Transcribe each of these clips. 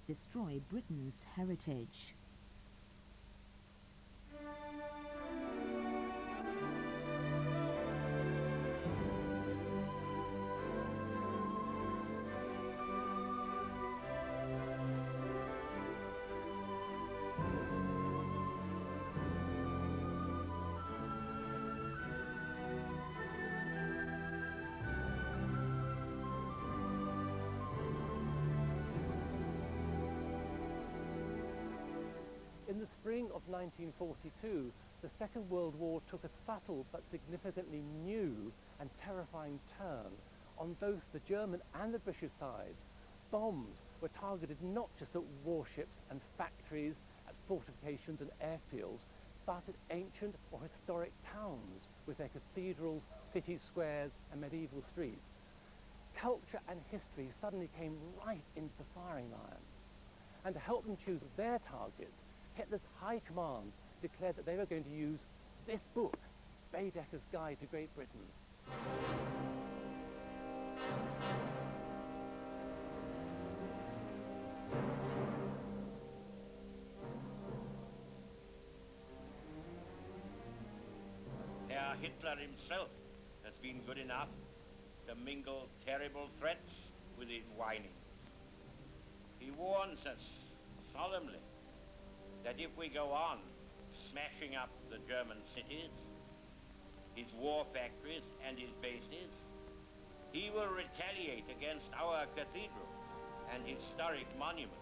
destroy Britain's heritage. In the spring of 1942, the Second World War took a subtle but significantly new and terrifying turn on both the German and the British sides. Bombs were targeted not just at warships and factories, at fortifications and airfields, but at ancient or historic towns with their cathedrals, city squares and medieval streets. Culture and history suddenly came right into the firing line. And to help them choose their targets, Hitler's High Command declared that they were going to use this book, Baedeker's Guide to Great Britain. Herr Hitler himself has been good enough to mingle terrible threats with his whining. He warns us solemnly that if we go on smashing up the German cities, his war factories and his bases, he will retaliate against our cathedrals and historic monuments.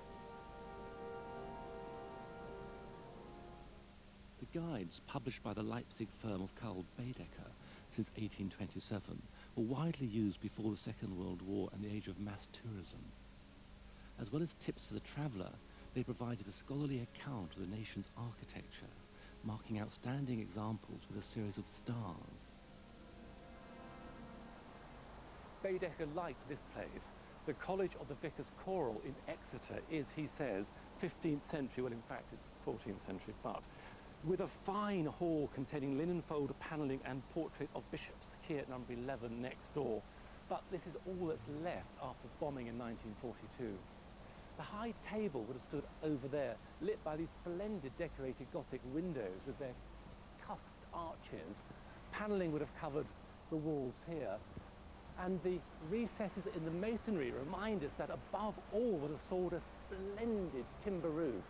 The guides published by the Leipzig firm of Karl Baedeker since 1827 were widely used before the Second World War and the age of mass tourism. As well as tips for the traveller, they provided a scholarly account of the nation's architecture, marking outstanding examples with a series of stars. Baedeker liked this place. The College of the Vicars Choral in Exeter is, he says, 15th century, well in fact it's 14th century, but with a fine hall containing linen fold panelling and portraits of bishops here at number 11 next door. But this is all that's left after bombing in 1942. The high table would have stood over there, lit by these splendid decorated Gothic windows with their cusped arches. Panelling would have covered the walls here. And the recesses in the masonry remind us that above all would have soared a splendid timber roof.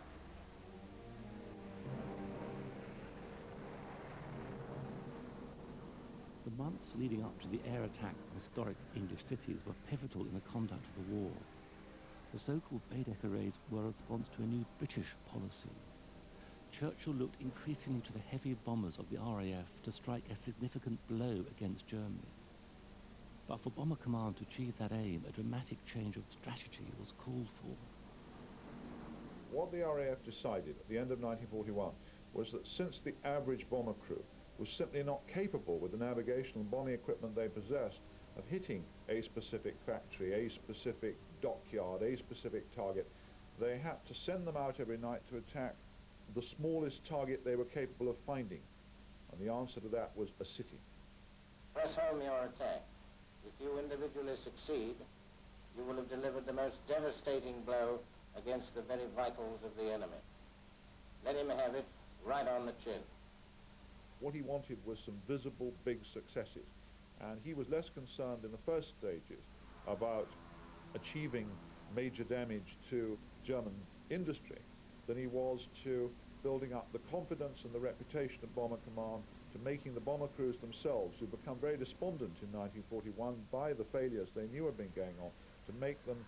The months leading up to the air attack on historic English cities were pivotal in the conduct of the war. The so-called Baedeker raids were a response to a new British policy. Churchill looked increasingly to the heavy bombers of the RAF to strike a significant blow against Germany. But for Bomber Command to achieve that aim, a dramatic change of strategy was called for. What the RAF decided at the end of 1941 was that since the average bomber crew was simply not capable with the navigational bombing equipment they possessed of hitting a specific factory, a specific dockyard, a specific target, they had to send them out every night to attack the smallest target they were capable of finding. And the answer to that was a city. Press home your attack. If you individually succeed, you will have delivered the most devastating blow against the very vitals of the enemy. Let him have it right on the chin. What he wanted was some visible big successes, and he was less concerned in the first stages about achieving major damage to German industry than he was to building up the confidence and the reputation of Bomber Command, to making the bomber crews themselves, who become very despondent in 1941 by the failures they knew had been going on, to make them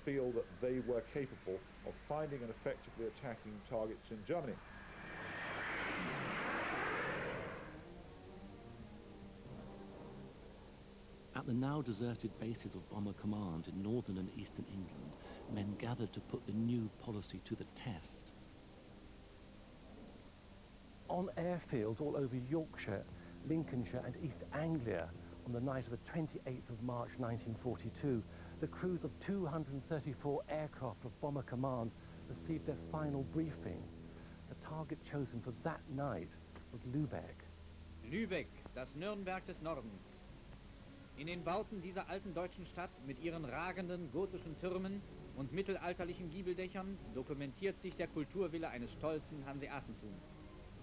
feel that they were capable of finding and effectively attacking targets in Germany. At the now deserted bases of Bomber Command in northern and eastern England, men gathered to put the new policy to the test. On airfields all over Yorkshire, Lincolnshire and East Anglia, on the night of the 28th of March 1942, the crews of 234 aircraft of Bomber Command received their final briefing. The target chosen for that night was Lübeck. Lübeck, das Nürnberg des Nordens. In den Bauten dieser alten deutschen Stadt mit ihren ragenden gotischen Türmen und mittelalterlichen Giebeldächern dokumentiert sich der Kulturwille eines stolzen Hanseatentums.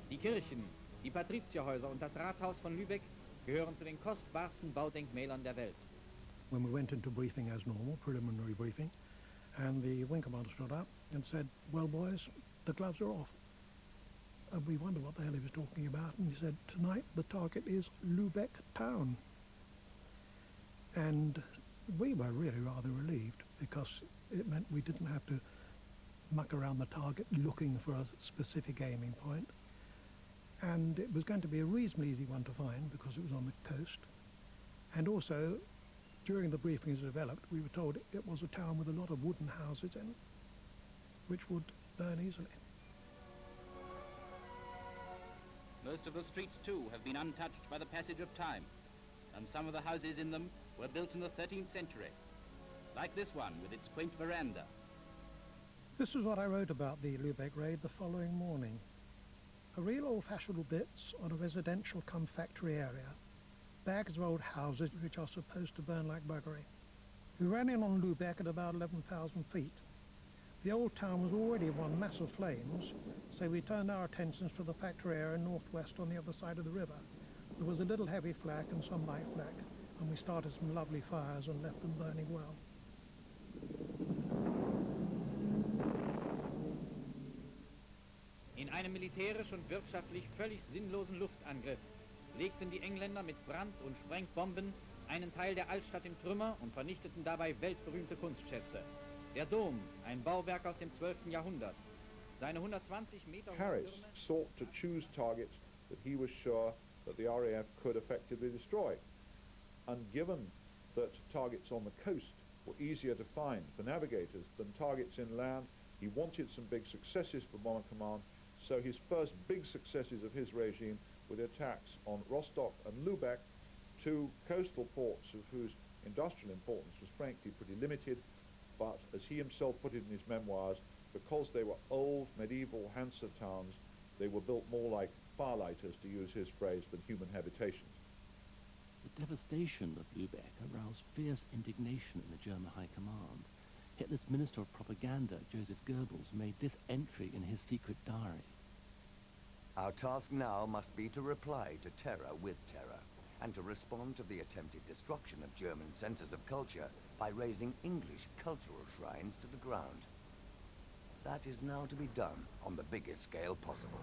Die Kirchen, die Patrizierhäuser und das Rathaus von Lübeck gehören zu den kostbarsten Baudenkmälern der Welt. When we went into briefing as normal, preliminary briefing, and the wing commander stood up and said, "Well, boys, the gloves are off." And we wondered what the hell he was talking about, and he said, "Tonight the target is Lübeck town." And we were really rather relieved, because it meant we didn't have to muck around the target looking for a specific aiming point. And it was going to be a reasonably easy one to find because it was on the coast. And also, during the briefing as it developed, we were told it was a town with a lot of wooden houses in it, which would burn easily. Most of the streets, too, have been untouched by the passage of time, and some of the houses in them were built in the 13th century, like this one with its quaint veranda. This is what I wrote about the Lübeck raid the following morning. A real old-fashioned Blitz on a residential come factory area. Bags of old houses which are supposed to burn like buggery. We ran in on Lübeck at about 11,000 feet. The old town was already one mass of flames, so we turned our attentions to the factory area northwest on the other side of the river. There was a little heavy flak and some light flak, and we started some lovely fires and left them burning well. In einem militärisch und wirtschaftlich völlig sinnlosen Luftangriff legten die Engländer mit Brand- und Sprengbomben einen Teil der Altstadt in Trümmer und vernichteten dabei weltberühmte Kunstschätze. Der Dom, ein Bauwerk aus dem 12. Jahrhundert. Seine 120 Meter hohen Harris Türme sought to choose targets that he was sure that the RAF could effectively destroy. And given that targets on the coast were easier to find for navigators than targets inland, he wanted some big successes for Bomber Command, so his first big successes of his regime were the attacks on Rostock and Lübeck, two coastal ports of whose industrial importance was frankly pretty limited, but as he himself put it in his memoirs, because they were old medieval Hansa towns, they were built more like firelighters, to use his phrase, than human habitations. The devastation of Lübeck aroused fierce indignation in the German High Command. Hitler's Minister of Propaganda, Joseph Goebbels, made this entry in his secret diary. Our task now must be to reply to terror with terror, and to respond to the attempted destruction of German centers of culture by raising English cultural shrines to the ground. That is now to be done on the biggest scale possible.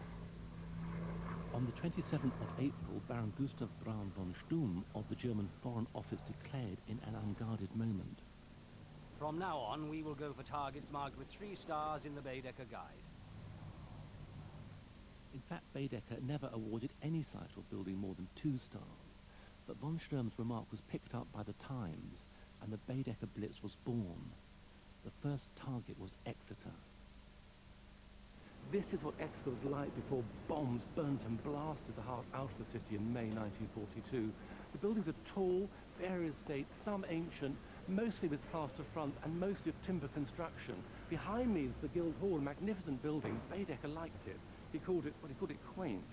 On the 27th of April, Baron Gustav Braun von Sturm of the German Foreign Office declared in an unguarded moment, "From now on, we will go for targets marked with 3 stars in the Baedeker guide." In fact, Baedeker never awarded any site or building more than 2 stars, but von Sturm's remark was picked up by the Times, and the Baedeker Blitz was born. The first target was Exeter. This is what Exeter was like before bombs burnt and blasted the heart out of the city in May 1942. The buildings are tall, various state, some ancient, mostly with plaster front and mostly of timber construction. Behind me is the Guildhall, a magnificent building. Baedeker liked it. He called it quaint.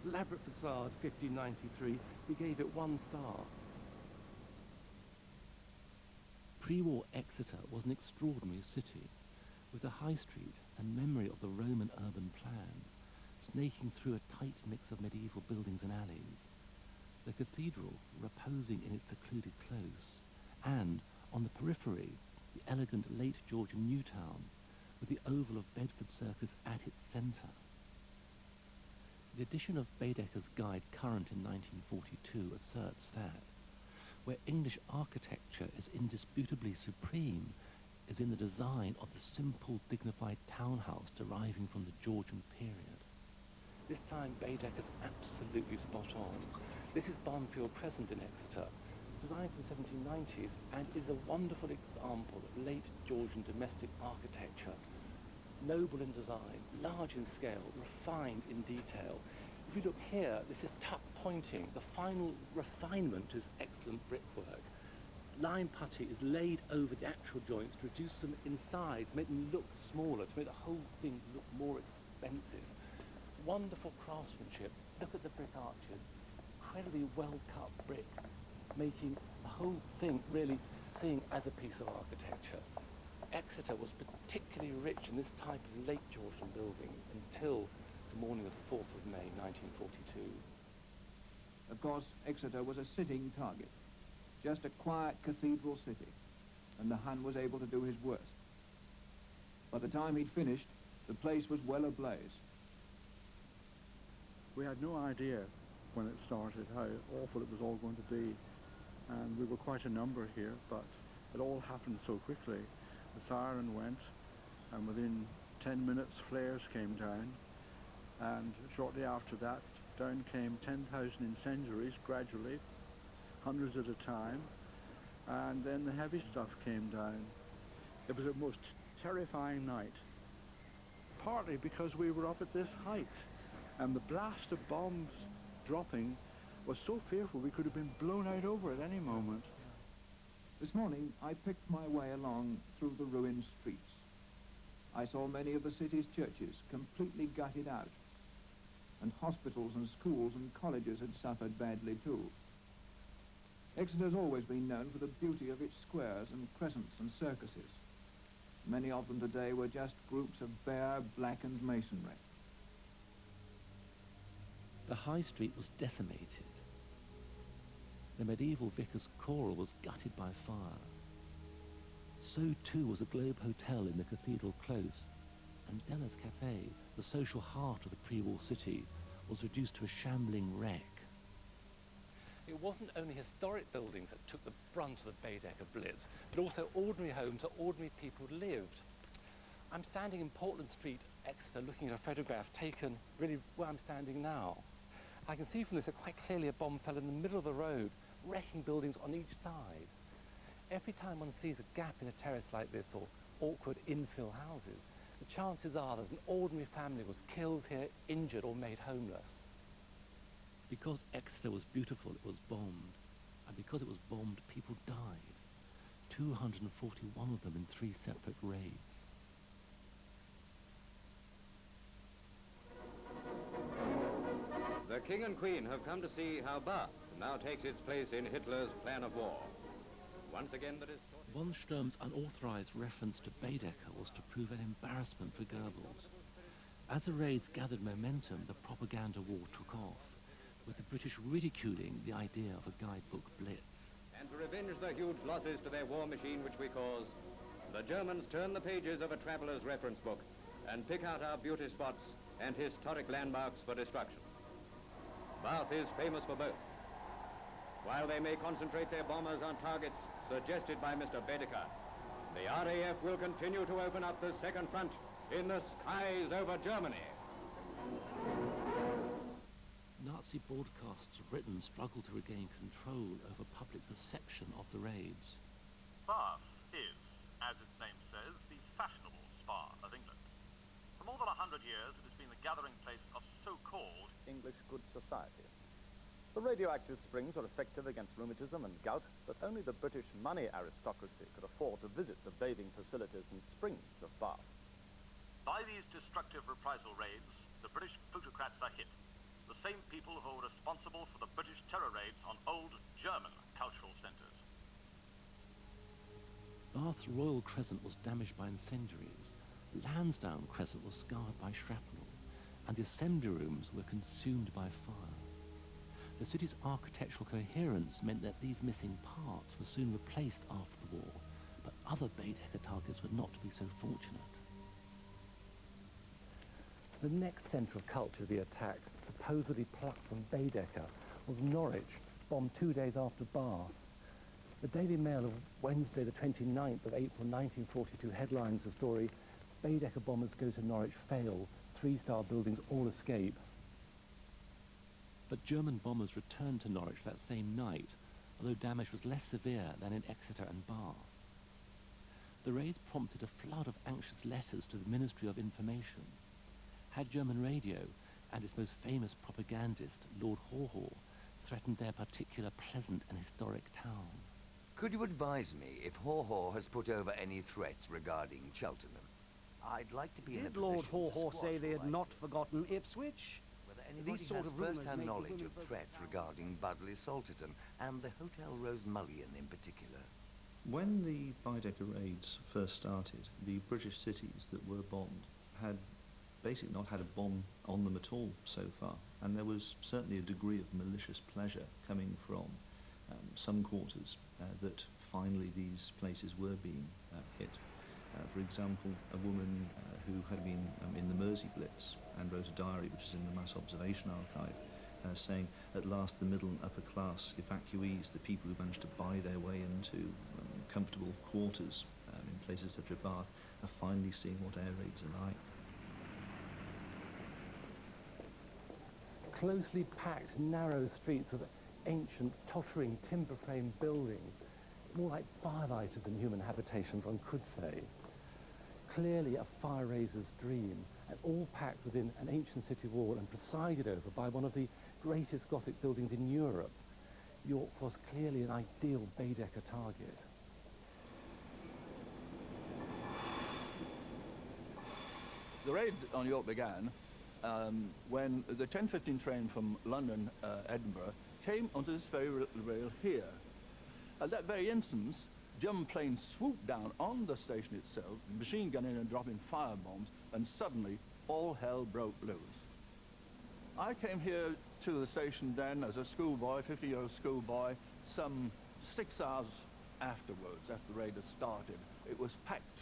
Elaborate facade, 1593. We gave it 1 star. Pre-war Exeter was an extraordinary city, with a high street and memory of the Roman urban plan, snaking through a tight mix of medieval buildings and alleys. The cathedral reposing in its secluded close, and, on the periphery, the elegant late Georgian New Town, with the oval of Bedford Circus at its centre. The edition of Baedeker's Guide current in 1942 asserts that, where English architecture is indisputably supreme, is in the design of the simple, dignified townhouse deriving from the Georgian period. This time Baedeker's absolutely spot on. This is Barnfield Crescent in Exeter, designed for the 1790s, and is a wonderful example of late Georgian domestic architecture. Noble in design, large in scale, refined in detail. If you look here, this is tuck pointing. The final refinement is excellent brickwork. Lime putty is laid over the actual joints to reduce them inside, to make them look smaller, to make the whole thing look more expensive. Wonderful craftsmanship. Look at the brick arches. Incredibly well-cut brick, making the whole thing really sing as a piece of architecture. Exeter was particularly rich in this type of late Georgian building until the morning of the 4th of May 1942. Of course, Exeter was a sitting target, just a quiet cathedral city, and the Hun was able to do his worst. By the time he'd finished, the place was well ablaze. We had no idea when it started how awful it was all going to be, and we were quite a number here, but it all happened so quickly. The siren went, and within 10 minutes flares came down, and shortly after that down came 10,000 incendiaries gradually, hundreds at a time, and then the heavy stuff came down. It was a most terrifying night, partly because we were up at this height, and the blast of bombs dropping was so fearful we could have been blown out over at any moment. This morning, I picked my way along through the ruined streets. I saw many of the city's churches completely gutted out, and hospitals and schools and colleges had suffered badly too. Exeter's always been known for the beauty of its squares and crescents and circuses. Many of them today were just groups of bare, blackened masonry. The High Street was decimated. The medieval Vicar's Choral was gutted by fire. So too was the Globe Hotel in the Cathedral Close, and Della's Cafe, the social heart of the pre-war city, was reduced to a shambling wreck. It wasn't only historic buildings that took the brunt of the Baedeker Blitz, but also ordinary homes where ordinary people lived. I'm standing in Portland Street, Exeter, looking at a photograph taken really where I'm standing now. I can see from this that quite clearly a bomb fell in the middle of the road, wrecking buildings on each side. Every time one sees a gap in a terrace like this, or awkward infill houses, the chances are that an ordinary family was killed here, injured, or made homeless. Because Exeter was beautiful, it was bombed, and because it was bombed, people died. 241 of them in 3 separate raids. The King and Queen have come to see how Bath now takes its place in Hitler's plan of war. Once again, that is... Von Sturm's unauthorized reference to Baedeker was to prove an embarrassment for Goebbels. As the raids gathered momentum, the propaganda war took off, with the British ridiculing the idea of a guidebook Blitz. And to revenge the huge losses to their war machine which we cause, the Germans turn the pages of a traveller's reference book and pick out our beauty spots and historic landmarks for destruction. Bath is famous for both. While they may concentrate their bombers on targets suggested by Mr. Baedeker, the RAF will continue to open up the second front in the skies over Germany. Nazi broadcasts of Britain struggled to regain control over public perception of the raids. Bath is, as its name says, the fashionable spa of England. For more than 100 years, it has been the gathering place of so-called English good society. The radioactive springs are effective against rheumatism and gout, but only the British money aristocracy could afford to visit the bathing facilities and springs of Bath. By these destructive reprisal raids, the British plutocrats are hit. The same people who are responsible for the British terror raids on old German cultural centres. Bath's Royal Crescent was damaged by incendiaries. Lansdowne Crescent was scarred by shrapnel, and the assembly rooms were consumed by fire. The city's architectural coherence meant that these missing parts were soon replaced after the war, but other Baedeker targets were not to be so fortunate. The next centre of culture to be attacked, supposedly plucked from Baedeker, was Norwich, bombed 2 days after Bath. The Daily Mail of Wednesday, the 29th of April 1942 headlines the story, "Baedeker bombers go to Norwich, fail, 3-star buildings all escape." But German bombers returned to Norwich that same night, although damage was less severe than in Exeter and Bath. The raids prompted a flood of anxious letters to the Ministry of Information. Had German radio and its most famous propagandist, Lord Haw-Haw, threatened their particular pleasant and historic town? Could you advise me if Haw-Haw has put over any threats regarding Cheltenham? I'd like to be in a Did position Lord Haw-Haw to say they had squash not forgotten Ipswich? whether anybody These sort has of rumours first-hand make the knowledge women of vote threats regarding Budley Salterton and the Hotel Rose Mullion in particular. When the Baedeker raids first started, the British cities that were bombed had basically not had a bomb on them at all so far, and there was certainly a degree of malicious pleasure coming from some quarters that finally these places were being hit. For example, a woman who had been in the Mersey Blitz and wrote a diary which is in the Mass Observation Archive, saying, at last the middle and upper class evacuees, the people who managed to buy their way into comfortable quarters in places such as Bath, are finally seeing what air raids are like. Closely packed, narrow streets of ancient, tottering, timber-framed buildings, more like firelighted than human habitations, one could say. Clearly a fire raiser's dream, and all packed within an ancient city wall and presided over by one of the greatest Gothic buildings in Europe. York was clearly an ideal Baedeker target. The raid on York began when the 10:15 train from London, Edinburgh, came onto this very rail here. At that very instance, German planes swooped down on the station itself, machine gunning and dropping fire bombs, and suddenly all hell broke loose. I came here to the station then as a schoolboy, 50-year-old schoolboy, some 6 hours afterwards, after the raid had started. It was packed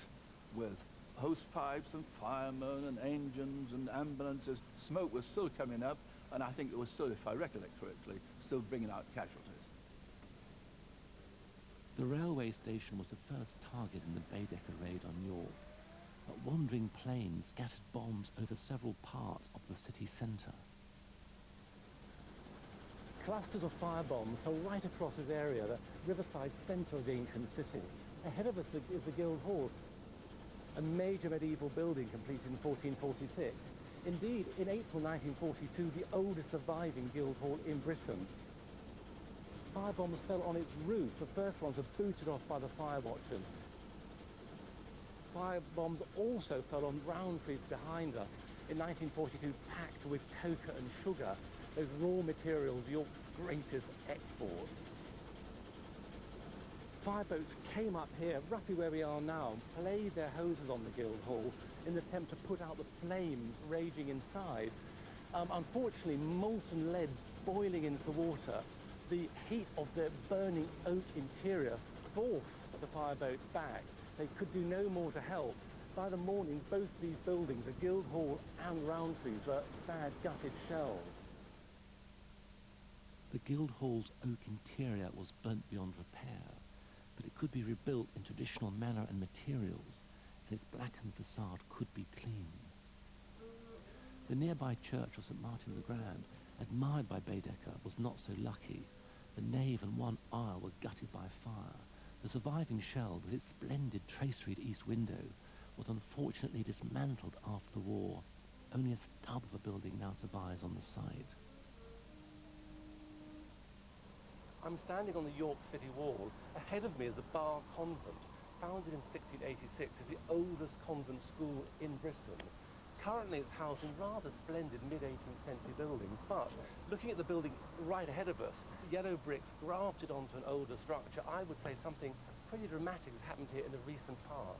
with hose pipes and firemen and engines and ambulances. Smoke was still coming up, and I think it was still, if I recollect correctly, still bringing out casualties. The railway station was the first target in the Baedeker raid on York. But wandering planes scattered bombs over several parts of the city centre. Clusters of firebombs fell right across this area, the riverside centre of the ancient city. Ahead of us is the Guildhall, a major medieval building completed in 1446. Indeed, in April 1942, the oldest surviving Guildhall in Britain. Firebombs fell on its roof. The first ones were booted off by the fire watchers. Firebombs also fell on Roundtrees behind us in 1942, packed with cocoa and sugar, those raw materials York's greatest export. Fireboats came up here, roughly where we are now, and played their hoses on the Guildhall in an attempt to put out the flames raging inside. Unfortunately, molten lead boiling into the water, the heat of the burning oak interior forced the fireboats back. They could do no more to help. By the morning, both these buildings, the Guildhall and Roundtrees, were sad, gutted shells. The Guildhall's oak interior was burnt beyond repair, but it could be rebuilt in traditional manner and materials, and its blackened facade could be cleaned. The nearby church of St. Martin the Grand, admired by Baedeker, was not so lucky. The nave and one aisle were gutted by fire. The surviving shell, with its splendid traceried east window, was unfortunately dismantled after the war. Only a stub of a building now survives on the site. I'm standing on the York City Wall. Ahead of me is a Bar Convent, founded in 1686 as the oldest convent school in Britain. Currently it's housed in rather splendid mid-18th century buildings, but looking at the building right ahead of us, yellow bricks grafted onto an older structure, I would say something pretty dramatic has happened here in the recent past.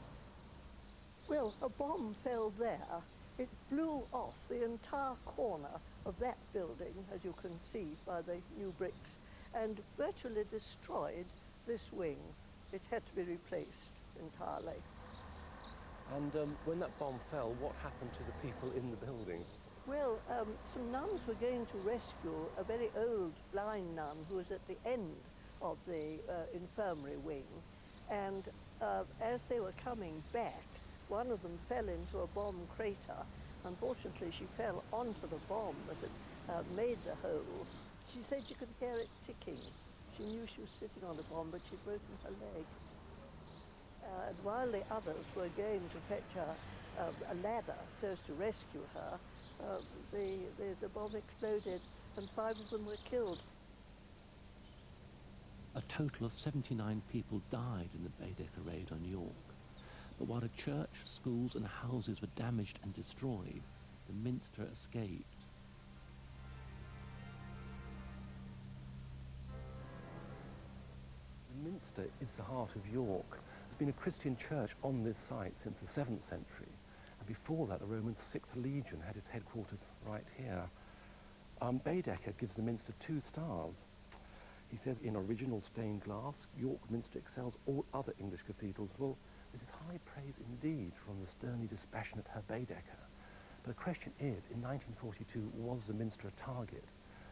Well, a bomb fell there. It blew off the entire corner of that building, as you can see by the new bricks, and virtually destroyed this wing. It had to be replaced entirely. And when that bomb fell, what happened to the people in the building? Well, some nuns were going to rescue a very old blind nun who was at the end of the infirmary wing. And as they were coming back, one of them fell into a bomb crater. Unfortunately, she fell onto the bomb that had made the hole. She said she could hear it ticking. She knew she was sitting on a bomb, but she'd broken her leg. And while the others were going to fetch her a ladder so as to rescue her, the bomb exploded and 5 of them were killed. A total of 79 people died in the Baedeker raid on York. But while a church, schools and houses were damaged and destroyed, the minster escaped. The Minster is the heart of York. There's been a Christian church on this site since the 7th century, and before that the Roman 6th Legion had its headquarters right here. Baedeker gives the Minster 2 stars. He says, in original stained glass, York Minster excels all other English cathedrals. Well, this is high praise indeed from the sternly dispassionate Herr Baedeker. But the question is, in 1942, was the Minster a target?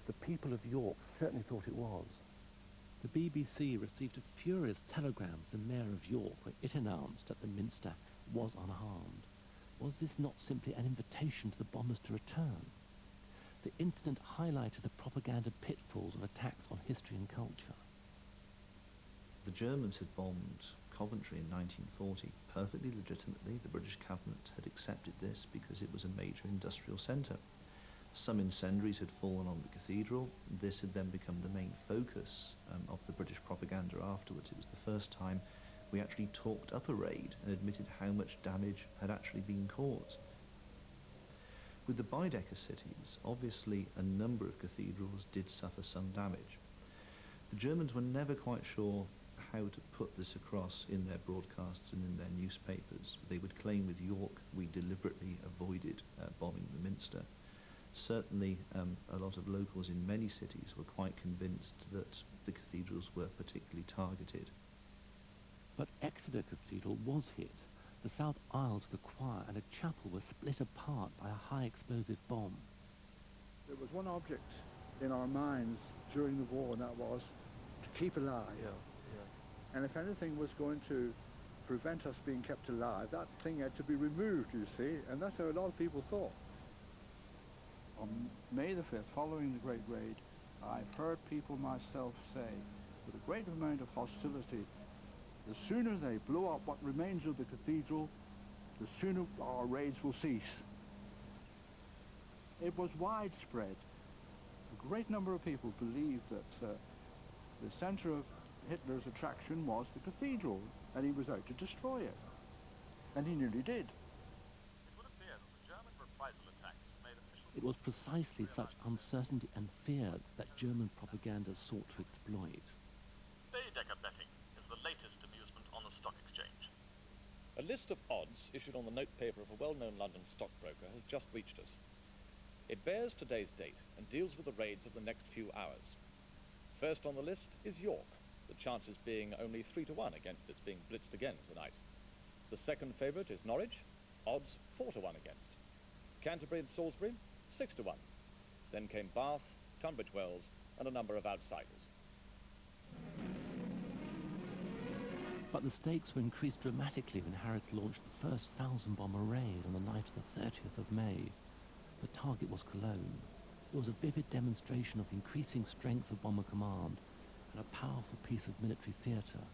The people of York certainly thought it was. The BBC received a furious telegram from the Mayor of York where it announced that the Minster was unharmed. Was this not simply an invitation to the bombers to return? The incident highlighted the propaganda pitfalls of attacks on history and culture. The Germans had bombed Coventry in 1940 perfectly legitimately. The British cabinet had accepted this because it was a major industrial centre. Some incendiaries had fallen on the cathedral. This had then become the main focus of the British propaganda afterwards. It was the first time we actually talked up a raid and admitted how much damage had actually been caused. With the Baedeker cities, obviously a number of cathedrals did suffer some damage. The Germans were never quite sure how to put this across in their broadcasts and in their newspapers. They would claim with York, we deliberately avoided bombing the Minster. Certainly a lot of locals in many cities were quite convinced that the cathedrals were particularly targeted. But Exeter Cathedral was hit. The south aisle to the choir and a chapel were split apart by a high explosive bomb. There was one object in our minds during the war, and that was to keep alive. And if anything was going to prevent us being kept alive, that thing had to be removed, you see, and that's how a lot of people thought. On May the 5th, following the Great Raid, I've heard people myself say, with a great amount of hostility, the sooner they blow up what remains of the cathedral, the sooner our raids will cease. It was widespread. A great number of people believed that the centre of Hitler's attraction was the cathedral, and he was out to destroy it. And he nearly did. It would appear that the German reprisal attacks made official... It was precisely such uncertainty and fear that German propaganda sought to exploit. Baedeker betting is the latest amusement on the stock exchange. A list of odds issued on the note paper of a well-known London stockbroker has just reached us. It bears today's date and deals with the raids of the next few hours. First on the list is York, the chances being only 3-1 against its being blitzed again tonight. The second favourite is Norwich, odds 4-1 against. Canterbury and Salisbury, 6-1. Then came Bath, Tunbridge Wells, and a number of outsiders. But the stakes were increased dramatically when Harris launched the first 1,000-bomber raid on the night of the 30th of May. The target was Cologne. It was a vivid demonstration of the increasing strength of Bomber Command and a powerful piece of military theatre.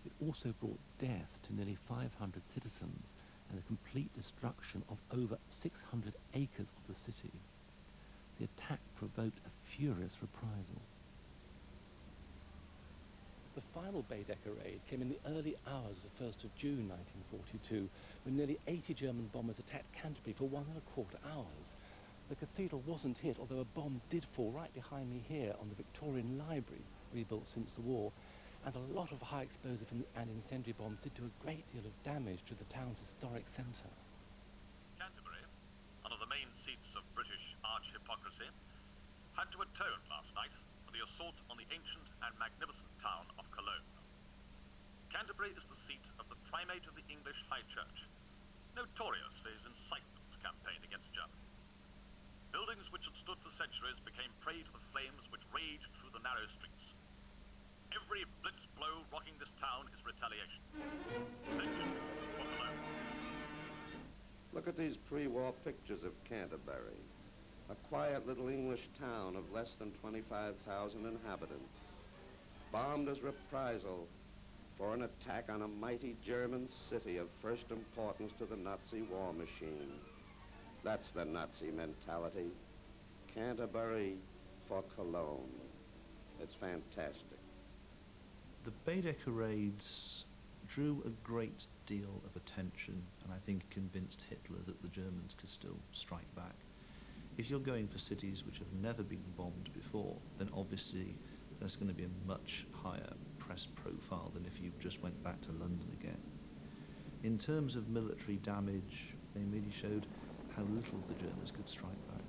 It also brought death to nearly 500 citizens and the complete destruction of over 600 acres of the city. The attack provoked a furious reprisal. The final Baedeker raid came in the early hours of the 1st of June 1942, when nearly 80 German bombers attacked Canterbury for 1¼ hours. The cathedral wasn't hit, although a bomb did fall right behind me here on the Victorian Library, rebuilt since the war, and a lot of high explosive and incendiary bombs did do a great deal of damage to the town's historic centre. Canterbury, one of the main seats of British arch-hypocrisy, had to atone last night for the assault on the ancient and magnificent town of Cologne. Canterbury is the seat of the primate of the English High Church, notorious for his incitement campaign against Germany. Buildings which had stood for centuries became prey to the flames which raged through the narrow streets. Every blitz blow rocking this town is retaliation. Vengeance for Cologne. Look at these pre-war pictures of Canterbury, a quiet little English town of less than 25,000 inhabitants, bombed as reprisal for an attack on a mighty German city of first importance to the Nazi war machine. That's the Nazi mentality. Canterbury for Cologne. It's fantastic. The Baedeker raids drew a great deal of attention, and I think convinced Hitler that the Germans could still strike back. If you're going for cities which have never been bombed before, then obviously That's going to be a much higher press profile than if you just went back to London again. In terms of military damage, they really showed how little the Germans could strike back.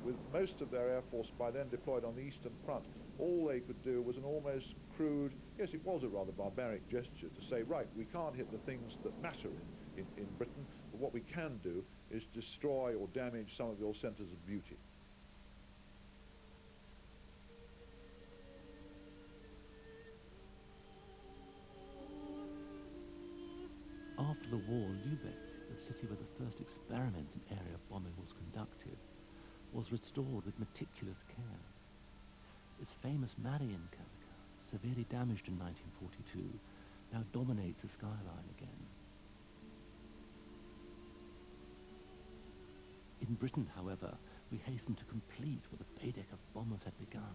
With most of their air force by then deployed on the Eastern Front, all they could do was an almost crude, yes, it was a rather barbaric gesture to say, right, we can't hit the things that matter in Britain, but what we can do is destroy or damage some of your centres of beauty. After the war, Lübeck, the city where the first experiment in area bombing was conducted, was restored with meticulous care. Its famous Marienkirche, severely damaged in 1942, now dominates the skyline again. In Britain, however, we hasten to complete what the Baedeker bombers had begun.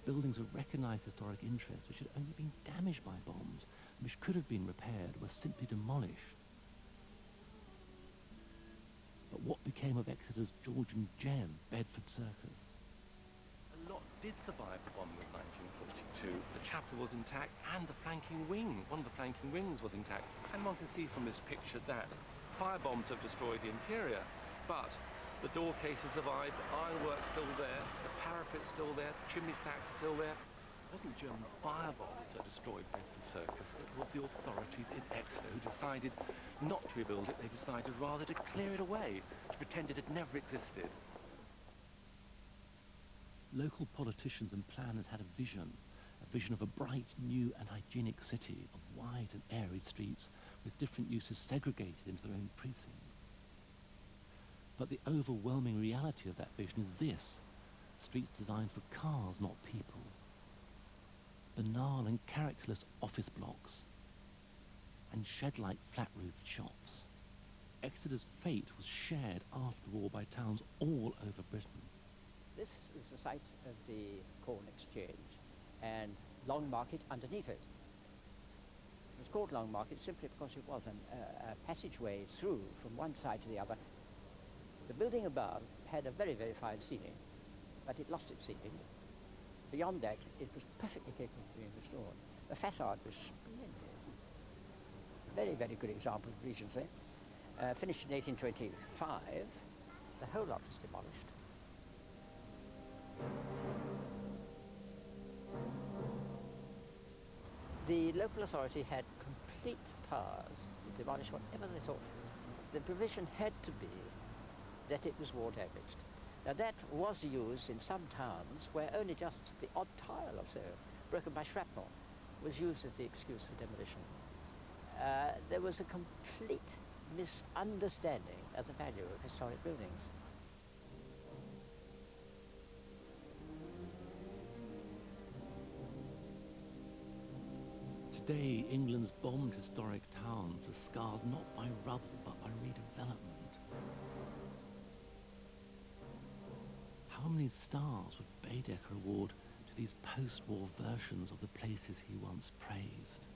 Buildings of recognised historic interest which had only been damaged by bombs, and which could have been repaired, were simply demolished. But what became of Exeter's Georgian gem, Bedford Circus? A lot did survive the bombing of 1942. The chapel was intact and the flanking wing, one of the flanking wings was intact. And one can see from this picture that fire bombs have destroyed the interior, but the door cases survived, the ironwork's still there, the parapet's still there, the chimney stacks are still there. It wasn't German fire bombs that destroyed Bedford Circus, it was the authorities in Exeter who decided not to rebuild it. They decided rather to clear it away, to pretend it had never existed. Local politicians and planners had a vision of a bright, new and hygienic city of wide and airy streets with different uses segregated into their own precincts. But the overwhelming reality of that vision is this: streets designed for cars, not people. Banal and characterless office blocks and shed-like flat-roofed shops. Exeter's fate was shared after the war by towns all over Britain. This is the site of the Corn Exchange and Long Market underneath it. It was called Long Market simply because it was a passageway through from one side to the other. The building above had a very, very fine ceiling, but it lost its ceiling. Beyond that, it was perfectly capable of being restored. The facade was splendid. Very, very good example of Regency. Finished in 1825. The whole lot was demolished. The local authority had complete powers to demolish whatever they thought. The provision had to be that it was war damaged. Now that was used in some towns where only just the odd tile or so, broken by shrapnel, was used as the excuse for demolition. There was a complete misunderstanding of the value of historic buildings. Today, England's bombed historic towns are scarred not by rubble but by redevelopment. How many stars would Baedeker award to these post-war versions of the places he once praised?